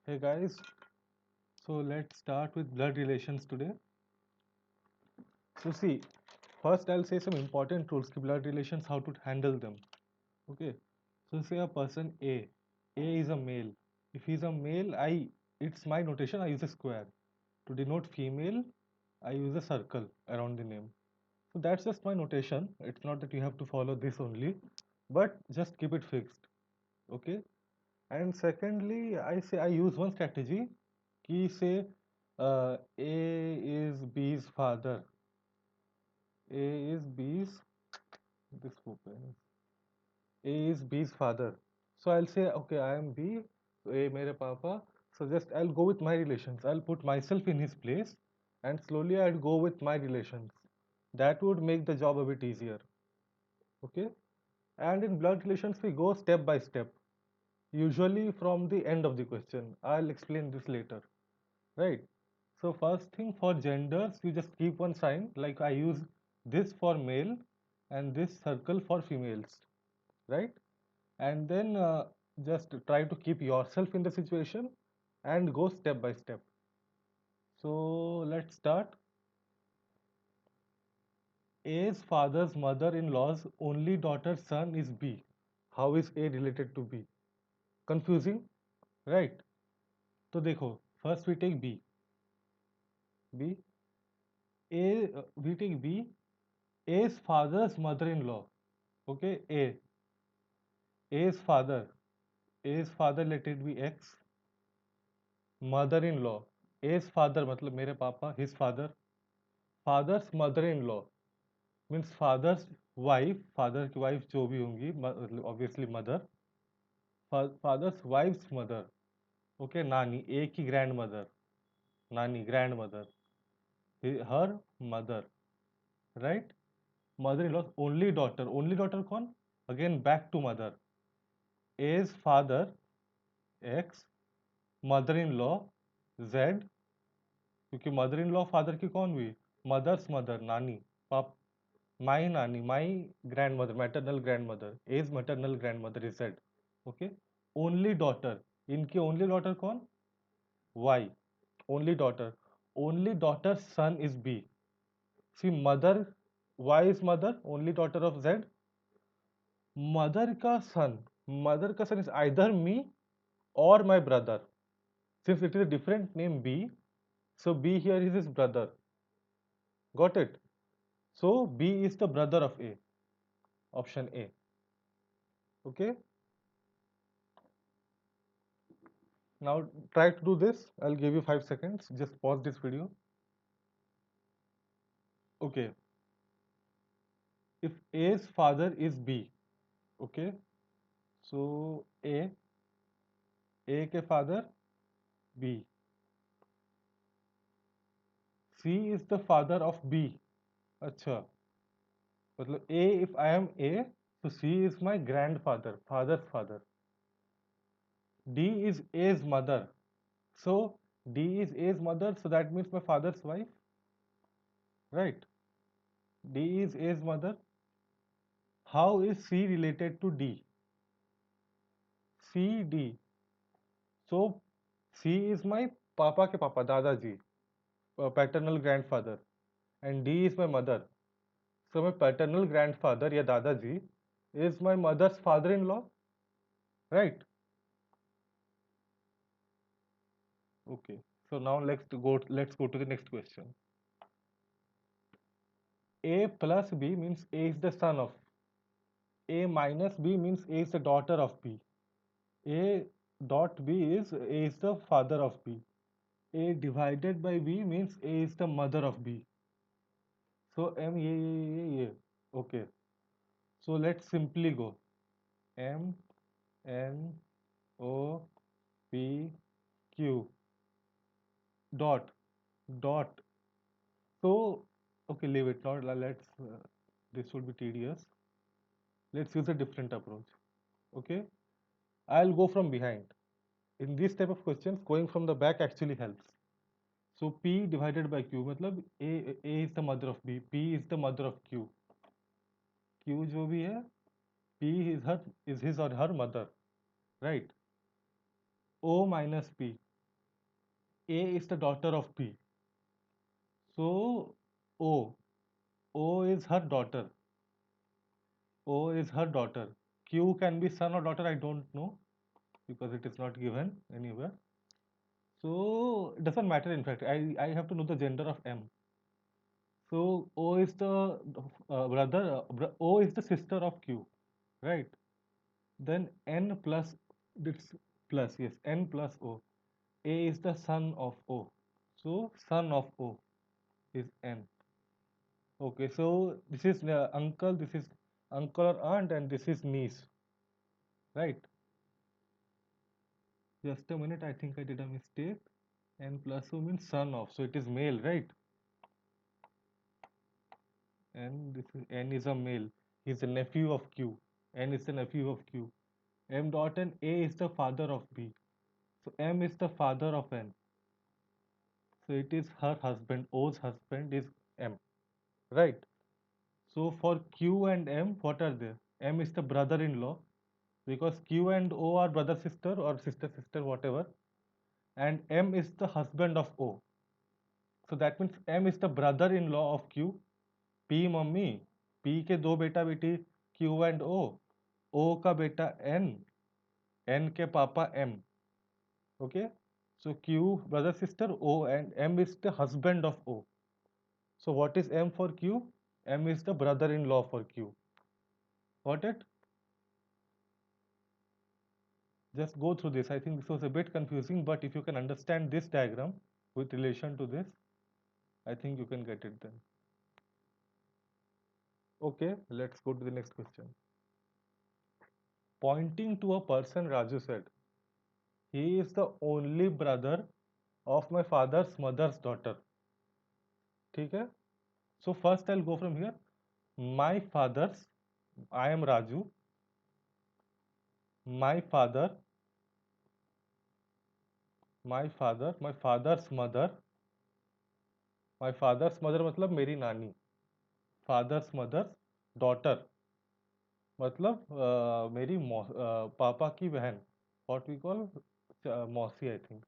Hey guys, so let's start with blood relations today. So see, first I'll say some important rules to blood relations, how to handle them. Okay, so say a person A is a male. If he's a male, it's my notation. I use a square. To denote female, I use a circle around the name. So that's just my notation. It's not that you have to follow this only, but just keep it fixed. Okay. And secondly, I use one strategy. Ki say A is B's father. A is B's this opens. A is B's father. So I'll say okay, I am B. So A mere papa. So just I'll go with my relations. I'll put myself in his place, and slowly I'll go with my relations. That would make the job a bit easier. Okay. And in blood relations, we go step by step. Usually from the end of the question. I'll explain this later. Right. So first thing for genders, you just keep one sign like I use this for male and this circle for females, right? And then just try to keep yourself in the situation and go step by step. So let's start. A's father's mother-in-law's only daughter's son is B. How is A related to B? Confusing, right? So देखो, first we take B. B. We take B. A's father's mother-in-law. Okay, A's father. A's father let it be X. Mother-in-law. A's father मतलब मेरे पापा, his father. Father's mother-in-law means father's wife, father की wife जो भी होंगी, obviously mother. Father's wife's mother. Okay, नानी, A की grandmother. नानी, grandmother. Her mother, right? Mother-in-law's only daughter. Only daughter कौन? Again back to mother. A's father X, mother-in-law Z, क्योंकि mother in law father की कौन हुई? मदर्स मदर, नानी, पाप, माई नानी, my grandmother, maternal grandmother, as maternal grandmother is said. Okay. Only daughter, इनकी only daughter कौन? Y. Only daughter, only daughter son is B. C mother, Y is mother, only daughter of Z. Mother का son is either me or my brother. Since it is a different name B, so B here is his brother. Got it? So B is the brother of A. Option A. Okay. Now try to do this. I'll give you 5 seconds. Just pause this video. Okay. If A's father is B, okay. So A के father B. C is the father of B. अच्छा. मतलब A, if I am A, so C is my grandfather, father's father. D is A's mother. So D is A's mother, so that means my father's wife, right? D is A's mother. How is C related to D? C, D. So C is my papa ke papa, Dadaji, paternal grandfather, and D is my mother. So my paternal grandfather, ya Dadaji, is my mother's father-in-law, right? Okay. So now let's go to the next question. A plus B means A is the son of. A minus B means A is the daughter of B. A dot B is A is the father of B. A divided by B means A is the mother of B. So M ye. Okay. So let's simply go. M N O P Q dot dot. So okay, leave it. Not let's. This would be tedious. Let's use a different approach. Okay. I'll go from behind. In this type of questions, going from the back actually helps. So P divided by Q मतलब A is the mother of B, P is the mother of Q. Q जो भी है, P is his or her mother, right? O minus P. A is the daughter of B. So O is her daughter. O is her daughter. Q can be son or daughter, I don't know because it is not given anywhere. So it doesn't matter in fact. I have to know the gender of M. So O is the O is the sister of Q, right? Then N plus this plus yes N plus O. A is the son of O. So son of O is N. Okay, so this is uncle, this is uncle or aunt, and this is niece, right? Just a minute, I think I did a mistake. N plus O means son of, so it is male, right? And this is N is a male. He's a nephew of Q. N is the nephew of Q. M dot N, A is the father of B. So M is the father of N. So it is her husband. O's husband is M, right? So for Q and M, what are they? M is the brother-in-law because Q and O are brother sister or sister sister whatever, and M is the husband of O. So that means M is the brother-in-law of Q. P mummy, P के दो बेटा बेटी Q and O का बेटा N के पापा M. Okay, so Q brother sister, O and M is the husband of O. So what is M for Q? M is the brother-in-law for Q. Got it? Just go through this. I think this was a bit confusing, but if you can understand this diagram with relation to this, I think you can get it then. Okay, let's go to the next question. Pointing to a person, Raju said, he is the only brother of my father's mother's daughter. ठीक है? So first I'll go from here. My father's, I am Raju. My father, my father's mother. My father's mother मतलब मेरी नानी. Father's mother's daughter मतलब मेरी पापा की बहन. What we call मौसी, I think.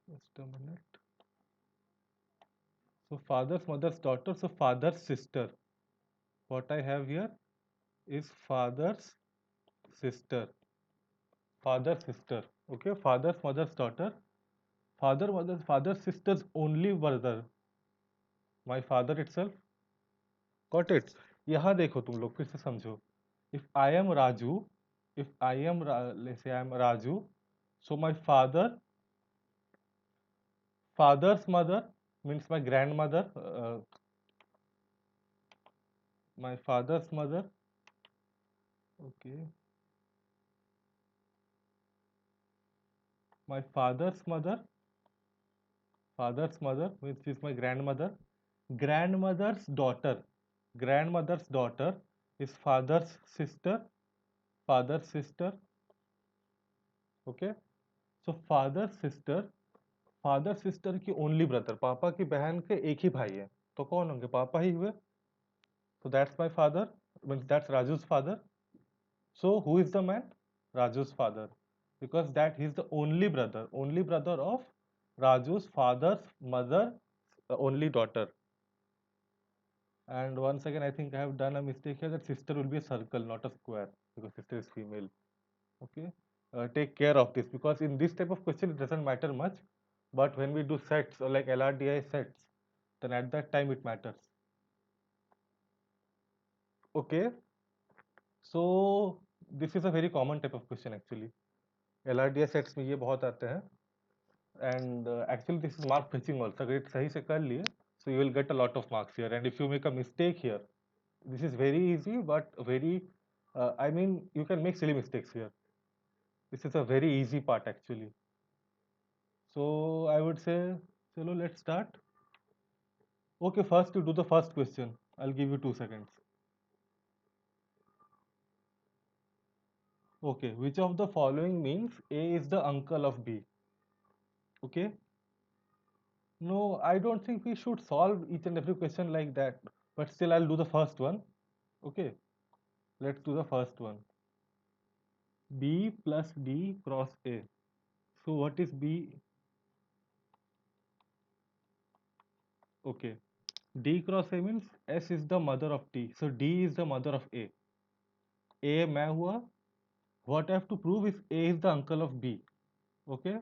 Just a minute. So father's mother's daughter. So father's sister. What I have here is father's sister. Father's sister. Okay, father's mother's daughter. Father's sister's only brother. My father itself. Got it? यहाँ देखो तुम लोग फिर से समझो. If I am Raju, if I am let's say I am Raju, so my father's mother means my grandmother. My father's mother. Okay. My father's mother, which is my grandmother. Grandmother's daughter. Grandmother's daughter is father's sister. Father's sister. Okay. So father sister की only brother, पापा की बहन के एक ही भाई है, तो कौन होंगे? पापा ही हुए. So that's my father, means that's Raju's father. So who is the man? Raju's father, because that he's the only brother of Raju's father's mother, only daughter. And once again, I think I have done a mistake here, that sister will be a circle, not a square, because sister is female. Okay, take care of this, because in this type of question it doesn't matter much, but when we do sets or like LRDI sets, then at that time it matters. Okay, so this is a very common type of question actually. LRDI sets में ये बहुत आते हैं, and actually this is mark fetching also. अगर सही से कर लिए, so you will get a lot of marks here, and if you make a mistake here, this is very easy but very I mean you can make silly mistakes here. This is a very easy part actually. So I would say, chalo, let's start. Okay, first you do the first question. I'll give you 2 seconds. Okay, which of the following means A is the uncle of B? Okay. No, I don't think we should solve each and every question like that. But still, I'll do the first one. Okay. Let's do the first one. B plus D cross A. So what is B? Okay. D cross A means S is the mother of T. So D is the mother of A. A मैं हुआ. What I have to prove is A is the uncle of B. Okay.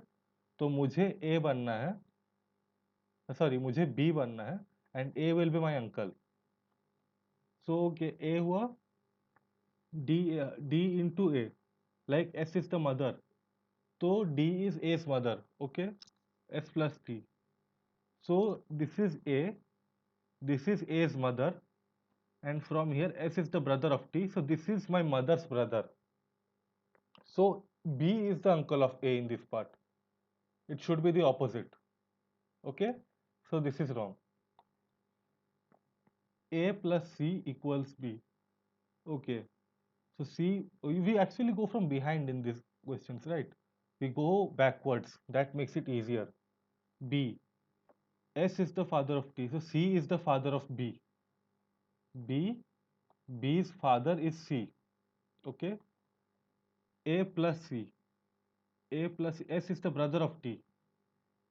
तो मुझे A बनना है. Sorry, मुझे B बनना है. And A will be my uncle. So okay, A हुआ. D into A. Like S is the mother. So D is A's mother. Okay. S plus T. So this is A. This is A's mother. And from here S is the brother of T. So this is my mother's brother. So B is the uncle of A in this part. It should be the opposite. Okay. So this is wrong. A plus C equals B. Okay. So C, we actually go from behind in these questions, right? We go backwards. That makes it easier. B. S is the father of T. So C is the father of B. B. B's father is C. Okay. A plus C. A plus S is the brother of T.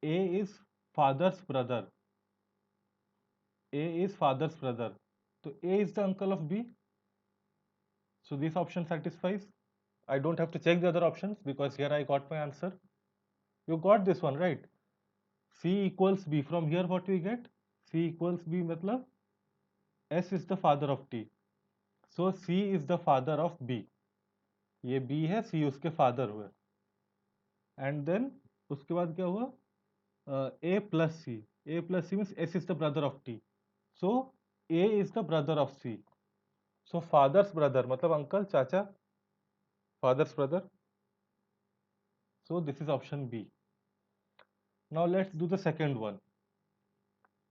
A is father's brother. A is father's brother. So A is the uncle of B. So this option satisfies. I don't have to check the other options because here I got my answer. You got this one, right? C equals B. From here what we get? C equals B matlab S is the father of T. So C is the father of B. ये B है, C उसके father हुए. And then उसके बाद क्या हुआ? A plus C. A plus C means S is the brother of T. So A is the brother of C. So father's brother मतलब uncle, चाचा, father's brother. So this is option B. Now let's do the second one.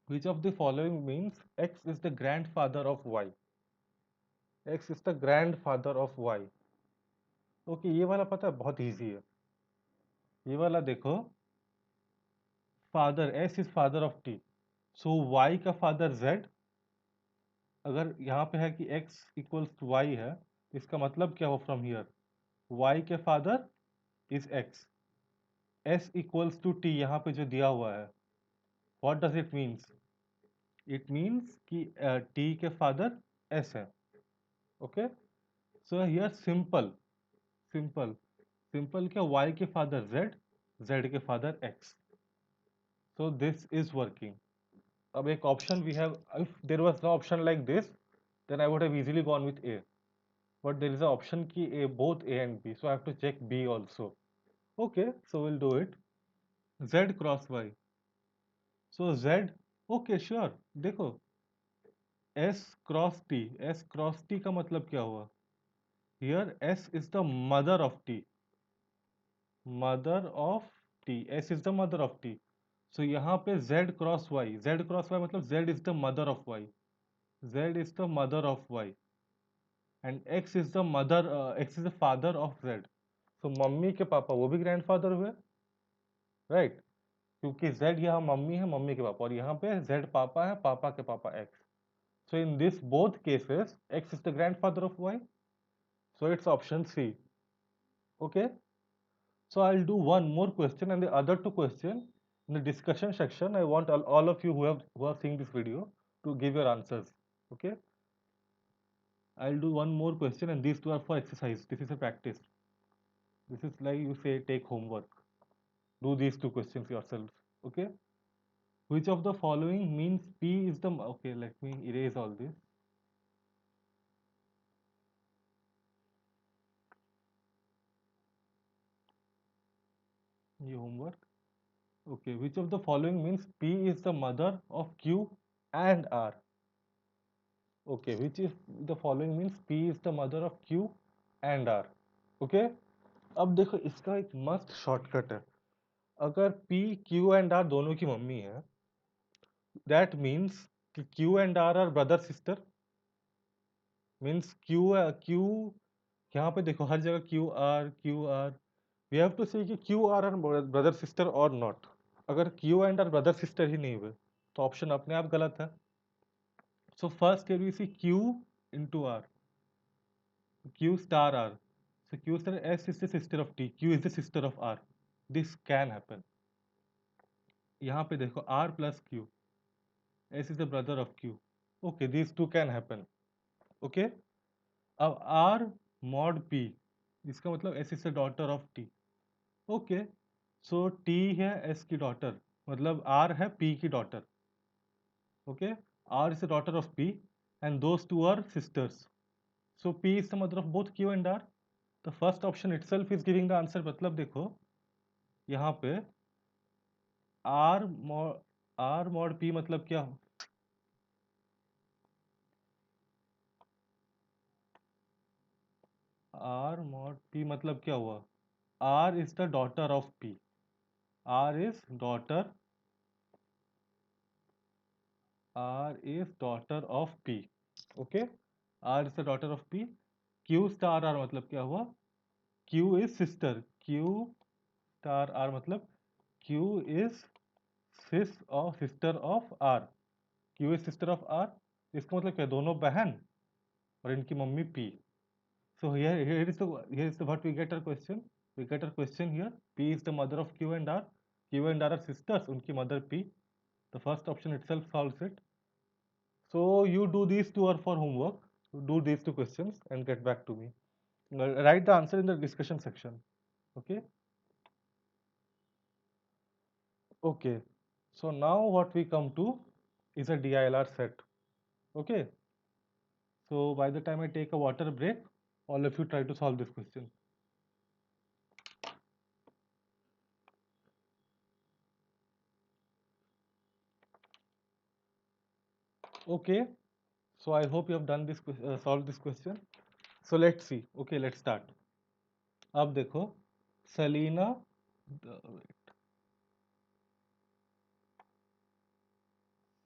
Which of the following means X is the grandfather of Y? X is the grandfather of Y. Okay, ये वाला पता है बहुत easy है. ये वाला देखो, father S is father of T. So Y का father Z. अगर यहाँ पे है कि x equals to y है, इसका मतलब क्या हो फ्रॉम हियर? y के father is x. s equals to t यहाँ पे जो दिया हुआ है, what does it means? It means कि t के फादर s है. Okay, so here simple क्या, y के फादर z के father x. So this is working. अब एक option we have, if there was no option like this, then I would have easily gone with A. But there is an option key A, both A and B, so I have to check B also. Okay, so we'll do it. Z cross Y. So Z, okay, sure. देखो, S cross T. S cross T का मतलब क्या हुआ? Here S is the mother of T. Mother of T. S is the mother of T. So यहाँ पे Z cross Y. Z cross Y मतलब Z is the mother of Y. Z is the mother of Y. And X is the mother. X is the father of Z. So mummy के पापा वो भी grandfather हुए, right? क्योंकि Z यहाँ mummy है, mummy के पापा, और यहाँ पे Z पापा है, पापा के पापा X. So in this both cases, X is the grandfather of Y. So it's option C. Okay. So I'll do one more question, and the other two question in the discussion section. I want all of you who are seeing this video to give your answers. Okay. I'll do one more question, and these two are for exercise. This is a practice. This is like you say take homework. Do these two questions yourselves. Okay. Which of the following means P is the, okay, let me erase all this. ये homework. Okay, which of the following means P is the mother of Q and R? Okay, which is the following means P is the mother of Q and R? Okay, अब देखो इसका एक मस्त shortcut है. अगर P, Q and R दोनों की mummy है, that means कि Q and R are brother sister. Means Q यहाँ पे देखो हर जगह Q R. We have to say कि Q R are brother sister or not. अगर Q and R brother sister ही नहीं हुए तो ऑप्शन अपने आप गलत है. So first here we see Q into R, Q star R. So Q is the S is the sister of T, Q is the sister of R. This can happen. यहाँ पे देखो R plus Q, S is the brother of Q. Okay, these two can happen. Okay, अब R mod P, इसका मतलब S is the daughter of T. Okay, so T है S की daughter, मतलब R है P की daughter. Okay, R is the daughter of P and those two are sisters. So P is the mother of both Q and R. The first option itself is giving the answer. मतलब देखो यहाँ पे R mod P मतलब क्या? R mod P मतलब क्या हुआ? R is the daughter of P. R is daughter. R is daughter of P. Okay. R is the daughter of P. Q star R मतलब क्या हुआ? Q is sister. Q star R मतलब Q is sister of R. Q is sister of R. इसका मतलब क्या? दोनों बहन और इनकी mummy P. So here is the what we get our question. We get our question here. P is the mother of Q and R. Q and R are sisters. उनकी mother P. The first option itself solves it. So you do these two are for homework. You do these two questions and get back to me. Write the answer in the discussion section. Okay. Okay. So now what we come to is a DILR set. Okay. So by the time I take a water break, all of you try to solve this question. Okay. So I hope you have done this solved this question. So let's see. Okay, let's start. अब देखो Selina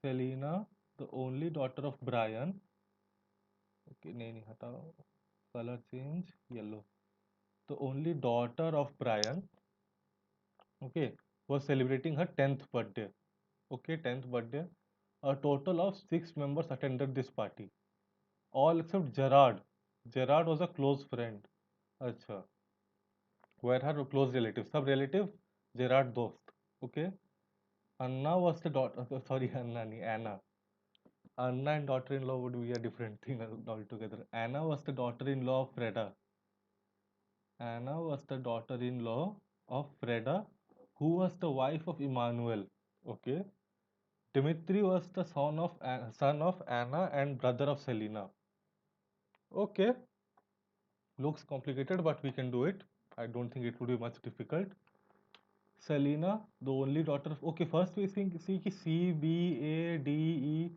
Selina the only daughter of Brian. Okay नहीं नहीं हटाओ, colour change yellow. The only daughter of Brian, okay, was celebrating her 10th birthday. Okay, 10th birthday. A total of 6 members attended this party, all except Gerard. Gerard was a close friend. अच्छा, were her close relatives, सब relative Gerard दोस्त. Okay. Anna was the daughter, sorry, Anna nahi, Anna. Anna and daughter-in-law would be a different thing altogether. Anna was the daughter-in-law of Freda. Anna was the daughter-in-law of Freda, who was the wife of Emmanuel. Okay. Dimitri was the son of Anna and brother of Selina. Okay. Looks complicated, but we can do it. I don't think it would be much difficult. Selina, the only daughter of. Okay, first we see ki C, B, A, D, E.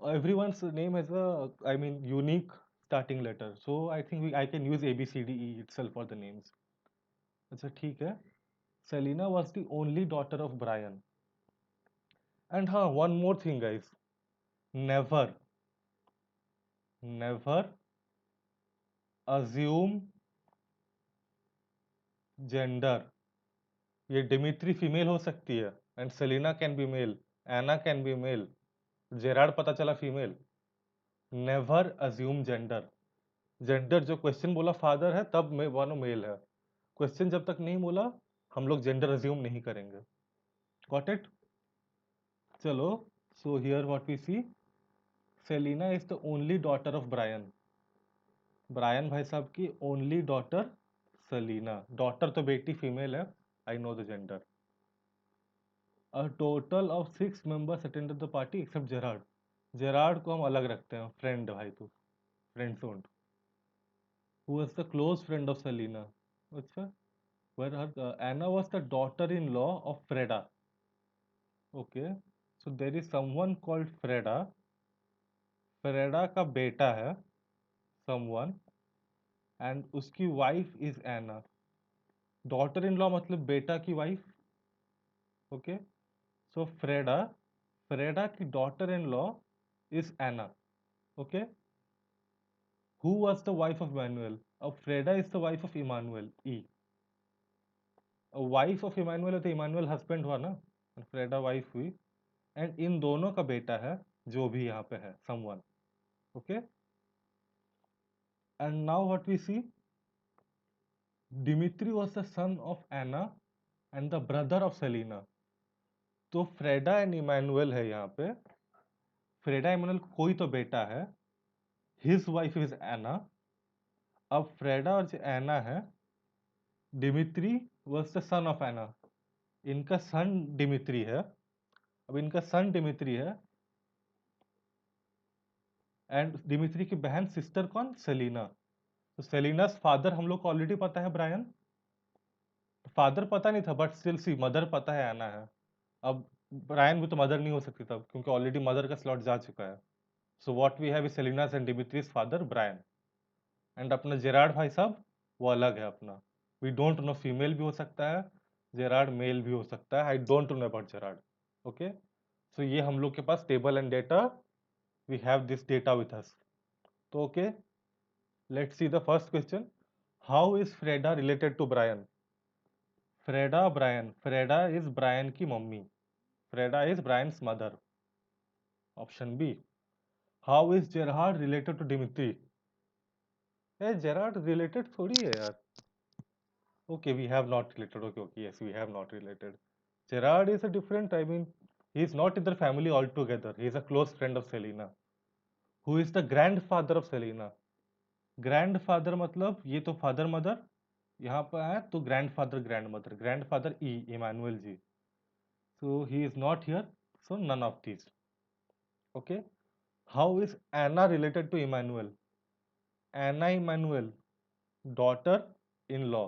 Everyone's name has a, I mean, unique starting letter. So I think I can use A, B, C, D, E itself for the names. अच्छा ठीक है. Selina was the only daughter of Brian. And one more thing, guys. Never, never assume gender. ये Dimitri female हो सकती है and Selina can be male, Anna can be male, Gerard पता चला female. Never assume gender. Gender जो question बोला father है तब मानो मेल है. क्वेश्चन जब तक नहीं बोला हम लोग जेंडर अज्यूम नहीं करेंगे. Got it? चलो. So here what we see, Selena is the only daughter of Brian. Brian भाई साहब की ओनली डॉटर सेलिना. डॉटर तो बेटी फीमेल है. I know the gender. A total of 6 members attended the party except Gerard. Gerard को हम अलग रखते हैं, फ्रेंड भाई तू, friend zone. Who was the close friend of Selina? अच्छा, where her Anna was the daughter-in-law of Freda. Okay, so there is someone called Freda. Freda का बेटा है someone and उसकी wife is Anna. Daughter-in-law मतलब बेटा की wife. Okay, so Freda की daughter-in-law is Anna. Okay. Who was the wife of Emmanuel? Freda is the wife of Emmanuel. E. A wife of Emmanuel है तो Emmanuel husband हुआ ना, Freda wife हुई. And इन दोनों का बेटा है जो भी यहाँ पे है, someone. Okay. And now what we see? Dimitri was the son of Anna and the brother of Selena. तो फ्रेडा एंड इमानुअल है यहाँ पे. फ्रेडा इमानुअल कोई तो बेटा है. His wife is Anna. अब फ्रेडा और जो एना है, Dimitri was the son of Anna. इनका सन डिमित्री है. अब इनका सन डिमित्री है एंड डिमित्री की बहन सिस्टर कौन? सेलिना. तो सेलिनास फादर हम लोग को ऑलरेडी पता है, ब्रायन. फादर पता नहीं था बट स्टिल सी मदर पता है, एना है. अब ब्रायन भी तो मदर नहीं हो सकती तब, क्योंकि ऑलरेडी मदर का स्लॉट जा चुका है. So what we have is Selena's and Dimitri's father Brian. And अपना जेरार्ड भाई साहब वो अलग है अपना. वी डोंट नो, फीमेल भी हो सकता है जेरार्ड, मेल भी हो सकता है. I don't know about Gerard. Okay, so ये हम लोग के पास table and data, we have this data with us. तो okay, let's see the first question. How is Freda related to Brian? Freda Brian, Freda is Brian की mummy. Freda is Brian's mother. Option B. How is Gerard related to Dimitri? A Gerard related थोड़ी है यार. Okay, we have not related. Okay, okay, yes, we have not related. Gerard is a different. I mean, he is not in their family altogether. He is a close friend of Selena. Who is the grandfather of Selena? Grandfather मतलब ये तो father mother यहाँ पर है, तो grandfather grandmother. Grandfather E Emmanuel ji. So he is not here. So none of these. Okay. How is Anna related to Emmanuel? Anna Emmanuel, daughter in law,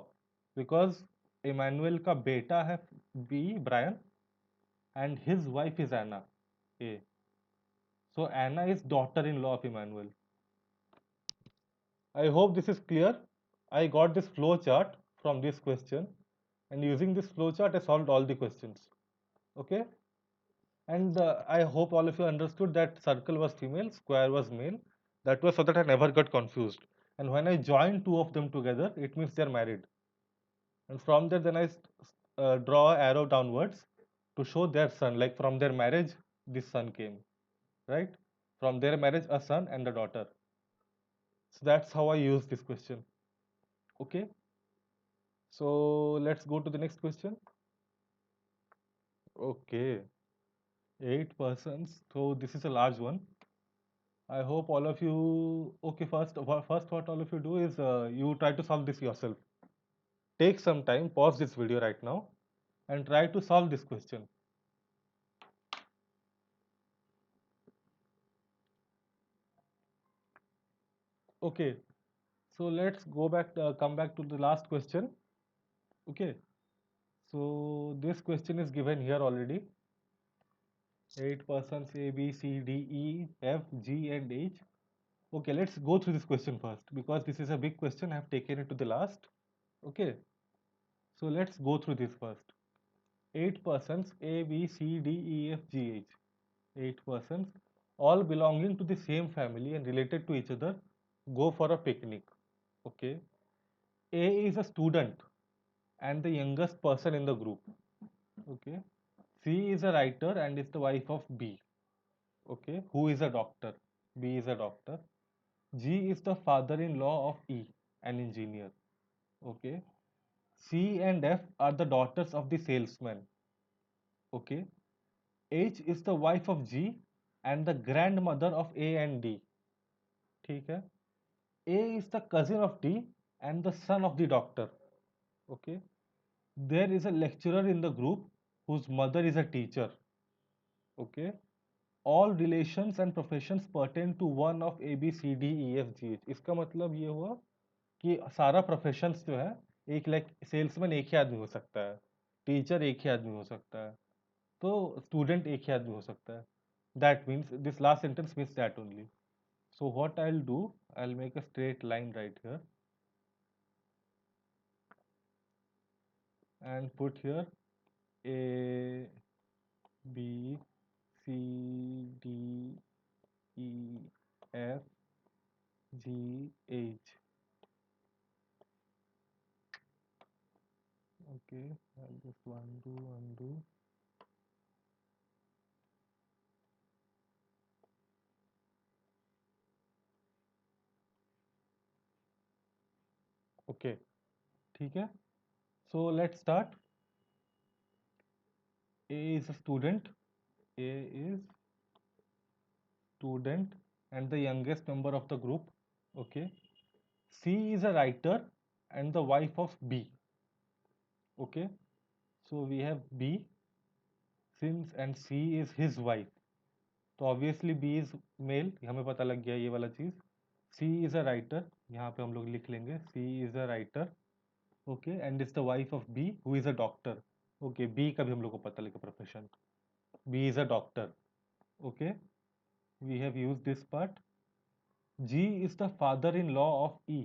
because Emmanuel का बेटा है B Brian and his wife is Anna. A. So Anna is daughter-in-law of Emmanuel. I hope this is clear. I got this flow chart from this question, and using this flow chart I solved all the questions. Okay, and I hope all of you understood that circle was female, square was male. That was so that I never got confused. And when I join two of them together, it means they are married. And from there, then I draw an arrow downwards to show their son. Like from their marriage, this son came, right? From their marriage, a son and a daughter. So that's how I use this question. Okay. So let's go to the next question. Okay. 8 persons. So this is a large one. I hope all of you. Okay. First, what all of you do is you try to solve this yourself. Take some time. Pause this video right now, and try to solve this question. Okay. So let's go back. Come back to the last question. Okay. So this question is given here already. 8 persons A, B, C, D, E, F, G, and H. Okay, let's go through this question first because this is a big question. I have taken it to the last. Okay, so let's go through this first. 8 persons A, B, C, D, E, F, G, H. 8 persons, all belonging to the same family and related to each other, go for a picnic. Okay, A is a student and the youngest person in the group. Okay, C is a writer and is the wife of B. Okay, who is a doctor? B is a doctor. G is the father-in-law of E, an engineer. Okay. C and F are the daughters of the salesman. Okay. H is the wife of G and the grandmother of A and D. ठीक है. A is the cousin of D and the son of the doctor. Okay. There is a lecturer in the group whose mother is a teacher. Okay. All relations and professions pertain to one of A, B, C, D, E, F, G, H. इसका मतलब ये हुआ कि सारा professions जो है, एक like salesman एक ही आदमी हो सकता है, टीचर एक ही आदमी हो सकता है, तो स्टूडेंट एक ही आदमी हो सकता है. That means this last sentence means that only. So what I will do, I will make a straight line right here and put here A B C D E F G H. Okay, I'll just undo. Okay, ठीक है, so let's start. A is a student. A is student and the youngest member of the group. Okay. C is a writer and the wife of B. Okay. So we have B since and C is his wife. तो obviously B is male, हमें पता लग गया ये वाला चीज. सी is a writer, यहाँ पे हम लोग लिख लेंगे C is a writer. Okay, and is the wife of B who is a doctor. Okay, B का भी हम लोग को पता लगा profession. B is a doctor. Okay, we have use this part. G is the father in law of E.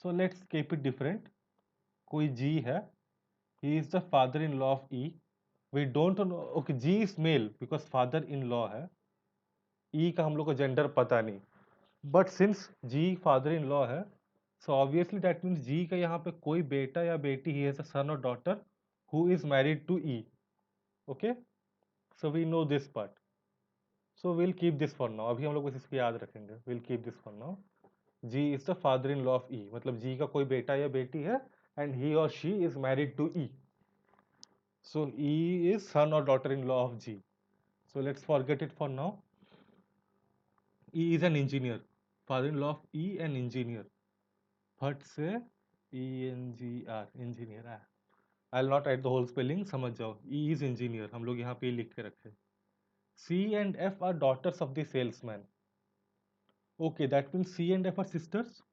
So let's keep it different. कोई G है, he is the father in law of E. We don't know. Okay, G is mail because father in law है. E का हम लोग को gender पता नहीं. But since G father in law है, so obviously that means G का यहाँ पे कोई बेटा या बेटी, ही हैज अ सन और daughter who is married to E. Okay, so we know this part. So will keep this for now. अभी हम लोग बस इसको याद रखेंगे. Will keep this for now. G is the father in law of E, मतलब G का कोई बेटा या बेटी है एंड ही और she is married to E. So E is son और daughter in law of G. So let's forget it for now. E is an engineer. Father-in-law of E, an engineer. फट से ENGR, engineer. I'll not write the whole spelling, समझ जाओ. E is engineer, हम लोग यहाँ पे लिख के रखे. C and F are daughters of the salesman. Okay, that means C and F are sisters.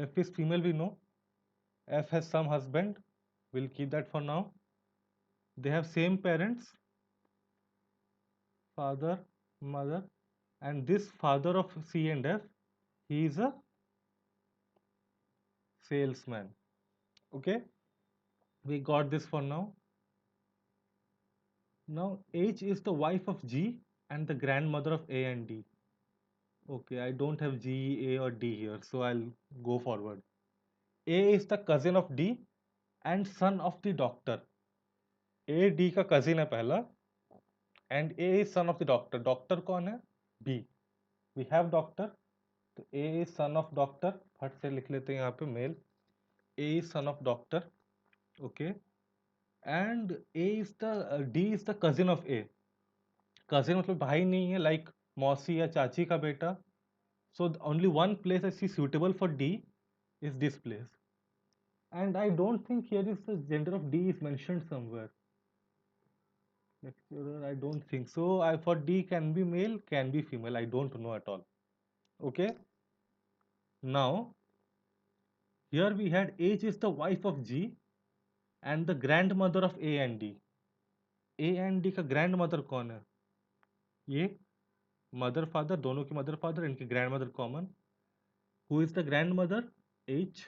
F is female, we know. F has some husband. We'll keep that for now. They have same parents, father, mother, and this father of C and F, he is a salesman. Okay, we got this for now. Now H is the wife of G and the grandmother of A and D. Okay, I don't have G, A or D here, so I'll go forward. A is the cousin of D and son of the doctor. A D का cousin है पहला and A is son of the doctor. Doctor कौन है? B. We have doctor. तो A is son of doctor. फट से लिख लेते हैं यहाँ पे male. A is son of doctor. Okay. And A is the D is the cousin of A. Cousin मतलब भाई नहीं है, like मौसी या चाची का बेटा. So only one place I see suitable for D is this place. And I don't think here is the gender of D is mentioned somewhere. Lecturer, I don't think so. I for D can be male, can be female. I don't know at all. Okay. Now here we had H is the wife of G and the grandmother of A and D. A and D का grandmother कौन है? ये mother father, दोनों की mother father, इनकी grandmother common. Who is the grandmother? H.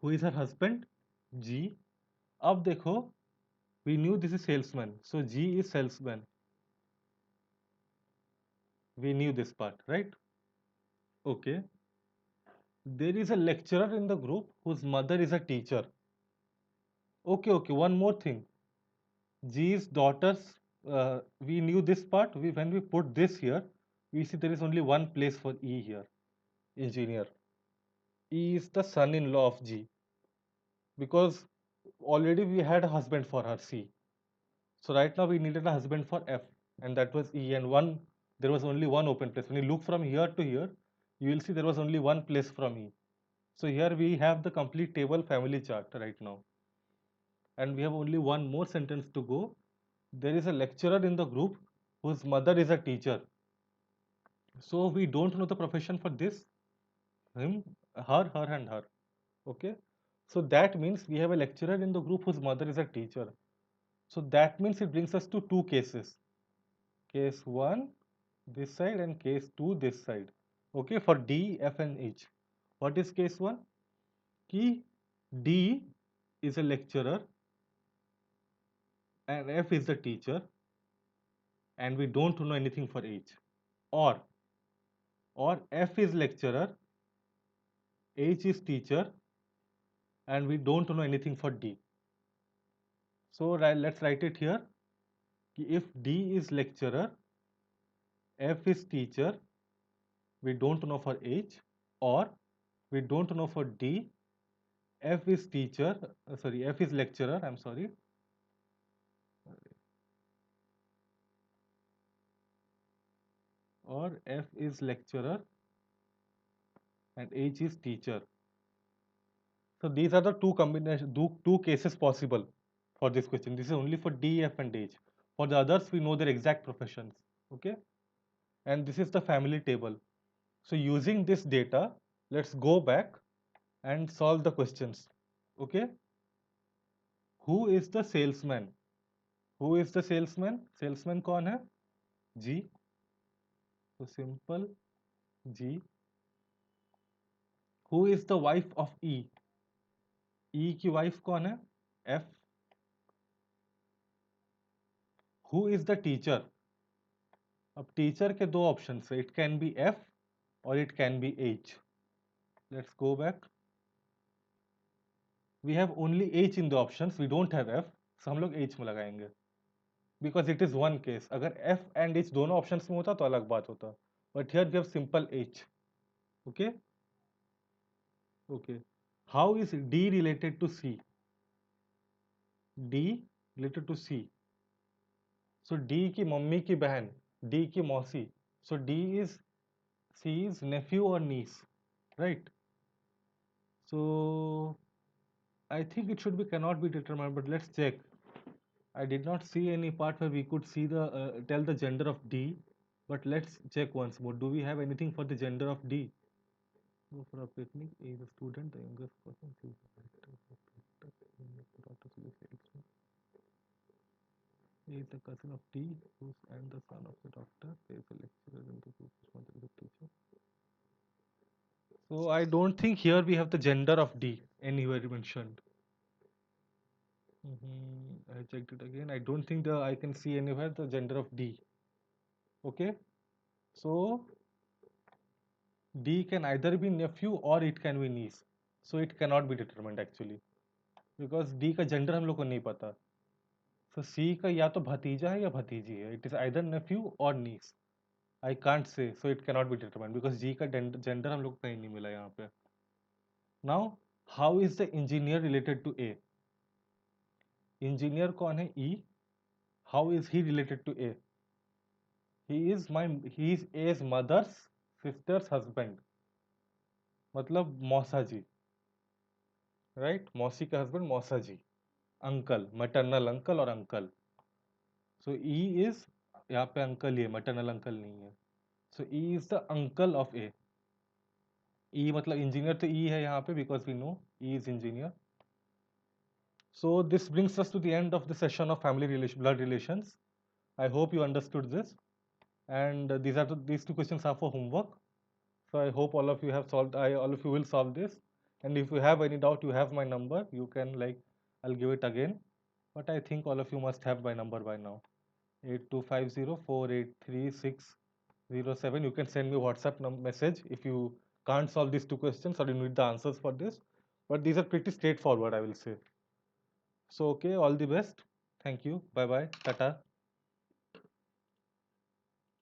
Who is her husband? G. अब देखो, we knew this is salesman, so G is salesman. We knew this part, right? Okay. There is a lecturer in the group whose mother is a teacher. Okay, okay. One more thing. G's daughters. We knew this part. When we put this here, we see there is only one place for E here. Engineer. E is the son-in-law of G because already we had a husband for her C. So right now we needed a husband for F, and that was E. And one, there was only one open place. When you look from here to here, you will see there was only one place from E. So here we have the complete table family chart right now. And we have only one more sentence to go. There is a lecturer in the group whose mother is a teacher. So we don't know the profession for this. Him, her and her. Okay. So that means we have a lecturer in the group whose mother is a teacher. So that means it brings us to two cases. Case 1 this side and case 2 this side. Okay, for D, F and H. What is case 1? Ki D is a lecturer and F is the teacher and we don't know anything for H. Or F is lecturer, H is teacher and we don't know anything for D. So let's write it here. If D is lecturer, F is teacher, we don't know for H, or we don't know for D, F is teacher, sorry, F is lecturer, I'm sorry. Or F is lecturer and H is teacher. So these are the two combination, two cases possible for this question. This is only for D, F and H. For the others, we know their exact professions. Okay. And this is the family table. So using this data, let's go back and solve the questions. Okay. Who is the salesman? Who is the salesman? Salesman कौन है? G. So simple G. Who is the wife of E? E की wife कौन है? F. Who is the teacher? अब teacher के दो option है, it can be F और it can be H. Let's go back. We have only H in the options, we don't have F, so हम लोग H में लगाएंगे because it is one case. अगर F and H दोनों options में होता तो अलग बात होता, but here we have simple H. Okay okay. How is D related to C? D related to C. So D की मम्मी की बहन, डी की मौसी. सो D is, C is nephew और niece, right? So I think it should be cannot be determined, but let's check. I did not see any part where we could see the tell the gender of D, but let's check once more. Do we have anything for the gender of D? Go for a picnic. A is a student, the youngest person. C is a director, daughter, C is a salesman. A is the cousin of D, who's and the son of the doctor. A is a lecturer, and the whose mother is a teacher. So I don't think here we have the gender of D anywhere mentioned. I checked it again. I don't think I can see anywhere the gender of D. Okay, so D can either be nephew or it can be niece. So it cannot be determined actually because D का gender हम लोग को नहीं पता. So C का या तो भतीजा है या भतीजी है. It is either nephew or niece. I can't say, so it cannot be determined because G का gender हम लोग को कहीं नहीं मिला यहाँ पे. Now, how is the engineer related to A? Engineer कौन है? E. How is he related to A? He is A's mother's sister's husband. मतलब मौसा जी, राइट? मौसी का हस्बैंड मौसा जी. अंकल, मैटरनल अंकल और अंकल. सो ई इज, यहाँ पे अंकल ही है, मैटरनल अंकल नहीं है. So E is the uncle of A. E मतलब इंजीनियर तो ई है यहाँ पे because we know E is engineer. So this brings us to the end of the session of family relation, blood relations. I hope you understood this, and these two questions are for homework. So I hope all of you have solved. All of you will solve this. And if you have any doubt, you have my number. You can I'll give it again. But I think all of you must have my number by now. 8250483607. You can send me WhatsApp message if you can't solve these two questions or you need the answers for this. But these are pretty straightforward, I will say. So okay, all the best. Thank you. Bye bye. Tata.